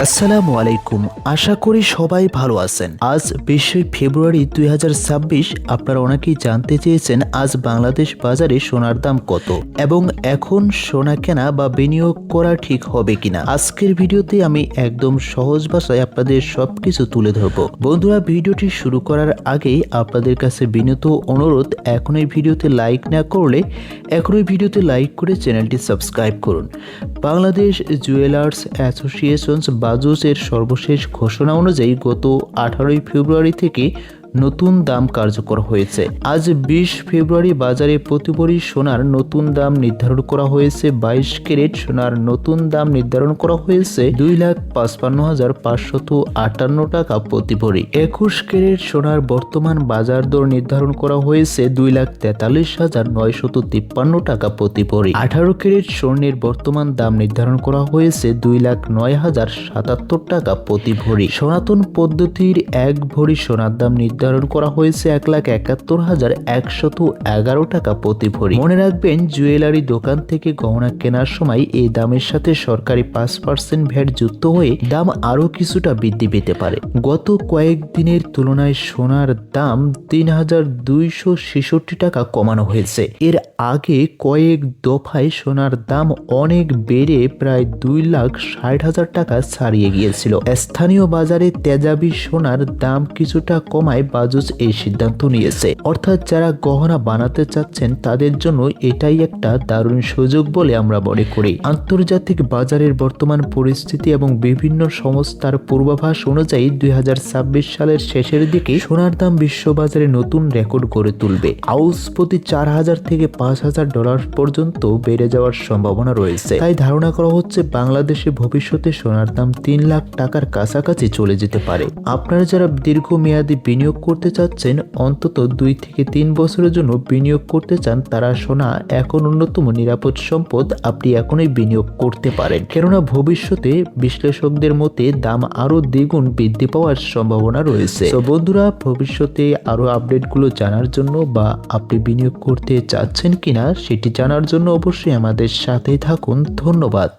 আসসালামু আলাইকুম। আশা করি সবাই ভালো আছেন। আজ 20 ফেব্রুয়ারি 2026। আপনারা অনেকেই জানতে চেয়েছেন আজ বাংলাদেশ বাজারে সোনার দাম কত এবং এখন সোনা কেনা বা বিনিয়োগ করা ঠিক হবে কিনা। আজকের ভিডিওতে আমি একদম সহজ ভাষায় আপনাদের সবকিছু তুলে ধরব। বন্ধুরা, ভিডিওটি শুরু করার আগেই আপনাদের কাছে বিনীত অনুরোধ, এখন এই ভিডিওতে লাইক না করলে এখনই ভিডিওতে লাইক করে চ্যানেলটি সাবস্ক্রাইব করুন। বাংলাদেশ জুয়েলার্স অ্যাসোসিয়েশন বাজুসের সর্বশেষ ঘোষণা অনুযায়ী গত 18 ফেব্রুয়ারি থেকে নতুন দাম কার্যকর হয়েছে। আজ 20 ফেব্রুয়ারি বাজারে প্রতি ভরি সোনার নতুন দাম নির্ধারণ করা হয়েছে। 22 ক্যারেট সোনার নতুন দাম নির্ধারণ করা হয়েছে 2,55,558 টাকা প্রতি ভরি। 21 ক্যারেট সোনার বর্তমান বাজার দর নির্ধারণ করা হয়েছে 2,43,953 টাকা প্রতি ভরি। 18 ক্যারেট স্বর্ণের বর্তমান দাম নির্ধারণ করা হয়েছে 2,09,077 টাকা প্রতি ভরি। সনাতন পদ্ধতির 1 ভরি সোনার দাম নির্ধারণ করা হয়েছে 1,71,111 টাকা প্রতি ভরি। মনে রাখবেন, জুয়েলারি দোকান থেকে গহনা কেনার সময় এই দামের সাথে সরকারি 5% ভ্যাট যুক্ত হয়ে দাম আরো কিছুটা বৃদ্ধি পেতে পারে। গত কয়েকদিনের তুলনায় সোনার দাম 3,266 টাকা কমানো হয়েছে। এর আগে কয়েক দফায় সোনার দাম অনেক বেড়ে প্রায় 2,60,000 টাকা ছাড়িয়ে গিয়েছিল। স্থানীয় বাজারে তেজাবি সোনার দাম কিছুটা কমায় বাজুস এই সিদ্ধান্ত নিয়েছে। অর্থাৎ যারা গহনা বানাতে চাচ্ছেন তাদের জন্য এটাই একটা দারুণ সুযোগ বলে আমরা মনে করি। আন্তর্জাতিক বাজারের বর্তমান পরিস্থিতি এবং বিভিন্ন সংস্থার পূর্বাভাস অনুযায়ী 2026 সালের শেষের দিকে সোনার দাম বিশ্ববাজারে নতুন রেকর্ড গড়ে তুলবে। আউন্স প্রতি $4,000 থেকে $5,000 পর্যন্ত বেড়ে যাওয়ার সম্ভাবনা রয়েছে। তাই ধারণা করা হচ্ছে বাংলাদেশে ভবিষ্যতে সোনার দাম 3 লাখ টাকার কাছাকাছি চলে যেতে পারে। আপনারা যারা দীর্ঘমেয়াদী বিনিয়োগ করতে চাচ্ছেন, অন্তত 2 থেকে 3 বছরের জন্য বিনিয়োগ করতে চান, তারা সোনা এখন অন্যতম নিরাপদ সম্পদ। আপনি এখনই বিনিয়োগ করতে পারেন, কেননা ভবিষ্যতে বিশ্লেষকদের মতে দাম আরো দ্বিগুণ বৃদ্ধি পাওয়ার সম্ভাবনা রয়েছে। তো বন্ধুরা, ভবিষ্যতে আরো আপডেটগুলো জানার জন্য বা আপনি বিনিয়োগ করতে চাচ্ছেন কিনা সেটি জানার জন্য অবশ্যই আমাদের সাথেই থাকুন। ধন্যবাদ।